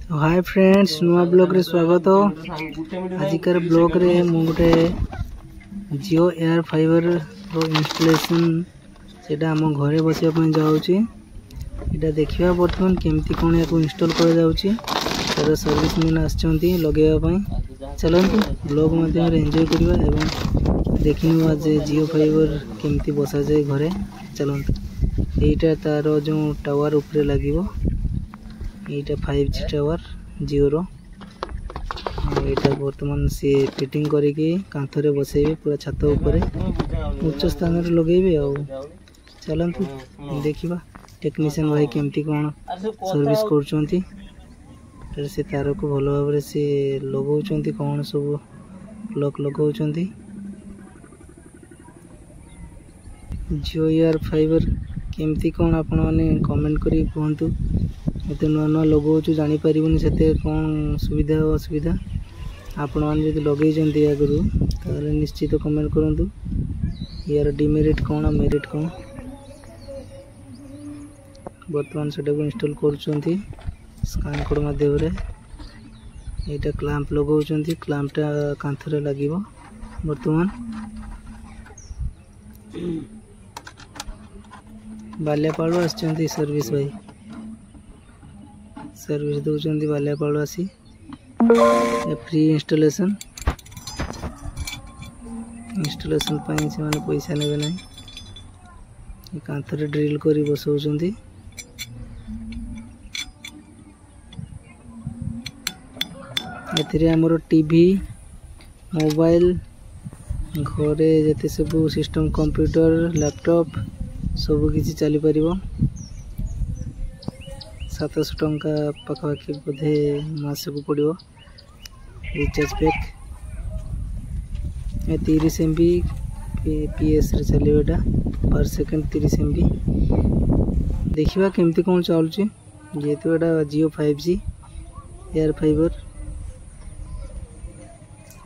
तो hi friends नुआ blog रे स्वागत हो। आजिकार ब्लॉग रे मु गोटे जियो एयर फाइबर रो इंस्टॉलेशन सेटा हम घरे बसिया पई जाउची। एटा देखिबा वर्तमान केमती कोन याको इंस्टॉल कर जाउची। तार सर्विस मैन आछंती लगेबा पई। चलंतु ब्लॉग माध्यम रे एन्जॉय करिबा एवं देखिनुवा जे जियो फाइबर केमती बसा जाय घरे। चलंतु एटा तार जो टावर ऊपर लागिवो एटा 5G टावर जियो रो। एटा वर्तमान से फिटिंग करके कांथरे बसेबे पूरा छात ऊपर उच्च स्थान रे लगेबे। आ चलंतु देखिबा टेक्नीशियन भाई केमती कोन सर्विस करचंती। तर से तार को भलो भाबरे से लगाउचंती कोन सब प्लग लगाउचंती। जियो एयर फाइबर केमती कोन आपण माने कमेंट करी कहंतु। एते नुआ नुआ लगाउछु जानि परिबनी सेते कोन सुविधा असुविधा आपण माने जदि लगेइचंती आगरु ताले निश्चित कमेंट करंतु। यार डिमेरिट कोन मेरिट कोन वर्तमान सेटा को इंस्टॉल करचंती स्कैन कोड माध्यम रे। एटा क्लैंप लगाउचंती क्लैंपटा कांथरे लागिवो। वर्तमान बाल्यापाळु आछंती सर्विस भाई सर्विस दउचंती बाल्यापाळु आसी फ्री इंस्टॉलेशन पई से माने पैसा नेबे नै। कांथरे ड्रिल करी बसौचंती। एथिरे हमरो टीवी मोबाइल घरे जते सब सिस्टम कंप्यूटर लैपटॉप सब किसी चली परिबो। 700 टंका पाखापाखि बोधे मास को पड़ो रिचार्ज पैक। 30 MB PS रे चलियो एटा पर सेकंड 30 MB। देखिबा केमती कोन चलुची जेतो एटा जियो 5G एयर फाइबर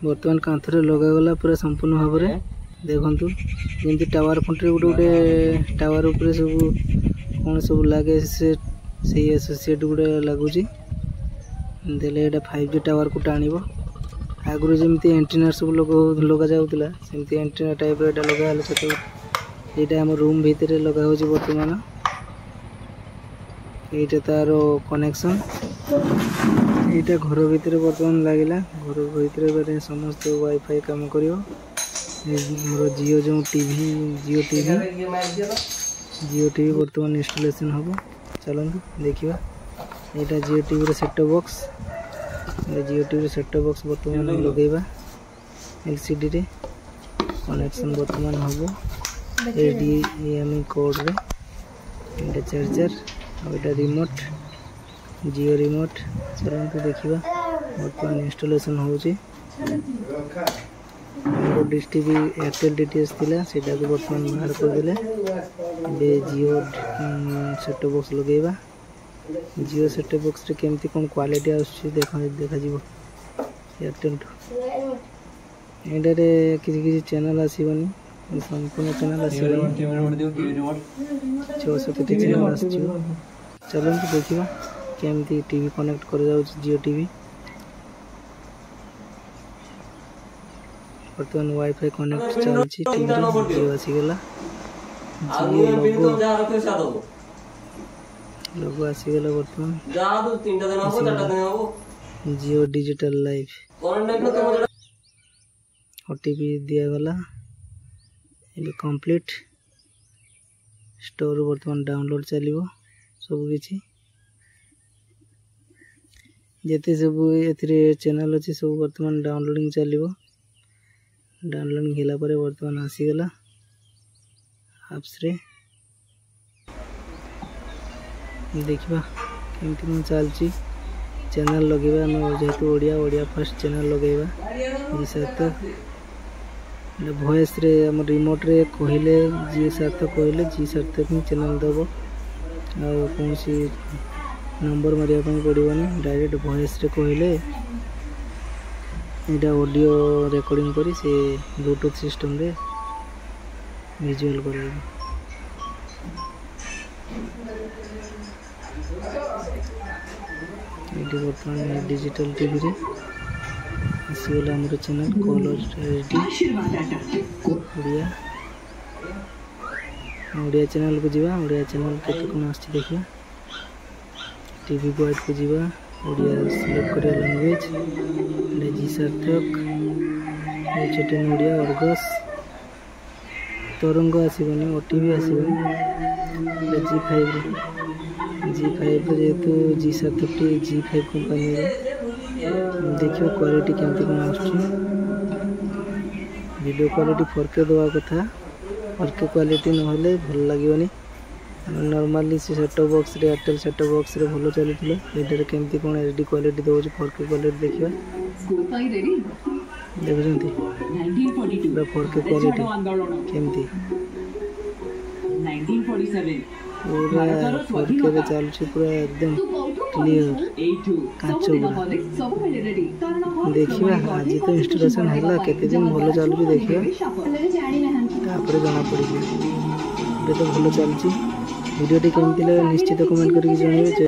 वर्तमान कांथरे लगा गला पूरा संपूर्ण भाव रे। देखंतु जेंति टावर फंटरे गोटे टावर ऊपर सब कोन सब लागे से सही एसोसिएट गुडे लागुची देले एटा 5G टावर को टाणीबो। आगुरु जेमती एंटीना सब लगा जाउतला सेमती एंटीना टाइप रे एटा लगा हले सेतो एटा हम रूम भीतर लगा होची। वर्तमान एटा तारो कनेक्शन एटा घर भीतर वर्तमान लागिला। घर भीतर बारे समस्त वाईफाई काम करियो। हमरो जियो जो टीवी जियो टीवी वर्तमान इंस्टॉलेशन हबो। चलंतु देखिबा एटा जियो टीवी रे सेट टॉप बॉक्स जियो टीवी रे सेट टॉप बॉक्स वर्तमान लगेबा एलसीडी रे कनेक्शन वर्तमान हबो HDMI कोड रे। एटा चार्जर और एटा रिमोट जियो रिमोट। चलंतु देखिबा वर्तमान इंस्टॉलेशन होची। हमरो डिश टीवी एयरटेल डीटीएच थिला सेटा को वर्तमान बाहर कर देले। बे जियो सेट टॉप बॉक्स लगेबा। जियो सेट टॉप बॉक्स रे केमती कोन क्वालिटी आछी देखा जीवो एयरटेल टू। एटा रे किसी चैनल आसीबनी संपूर्ण चैनल आसीबनी 600 केते चैनल आछिबो। चलंतु देखिबा केमती टीवी कनेक्ट कर जाउ जियो टीवी। वर्तमान वाईफाई कनेक्ट चलछि टीवी रे जियो आसी गेला। लोगो आसी गेला वर्तमान जियो डिजिटल लाइफ ओटीपी दिया गला। एले कंप्लीट स्टोर वर्तमान डाउनलोड चलिबो सब किछि जेते सब एथिरे चैनल अछि सब वर्तमान डाउनलोडिंग चलिबो। डाउनलोडिंग होला परे वर्तमान आसी गेला एप्स रे। देखिबा केमती मन चलची चैनल लगेबा हम जेतु ओडिया फर्स्ट चैनल लगेबा। जी साथ वॉइस रे हम रिमोट रे कहिले जी साथ कहिले जी साथ ही चैनल दबो। आ कोन सी नंबर मारिया पई पड़िबनी डायरेक्ट वॉइस रे कहिले एटा ऑडियो रिकॉर्डिंग करी से ब्लूटूथ सिस्टम रे विजुअल करेबो। ये बर्तमान डिजिटल टीवी रे आसीगला आमर channel colour Odia Odia channel को जीवा ओडिया चैनल केते कोन आछि देखिया टीवी गाइड को जीवा ओडिया सिलेक्ट करिया लैंग्वेज ले जी सार्थक ए छोटे ओडिया अर्गस तरंग आसीबनी ओटीवी आसीबनी ले जी5 जेहेतु जी सार्थक जी5 कंपनी देखिए क्वालिटी केमती कौन आसुची वीडियो क्वालिटी 4K देवा कथा 4K क्वालिटी नहले भल लगे नॉर्मली से सेटअप बॉक्स रे एयरटेल सेटअप बॉक्स रे भलो चलुथिले एटारे केमती कोन एचडी क्वालिटी दोछ 4K क्वालिटी देखिबा देखजंती 4K क्वालिटी केमती 1947 पूरा 4K रे चलुछि पूरा एकदम क्लियर काचो देखिबा आज तो इंस्टॉलेशन हैला केते दिन भलो चलुछि देखिबा तापर जाना पड़ी बे तो भलो चलुछि वीडियो टी केमती लगे निश्चित कमेंट करके जणाइबे।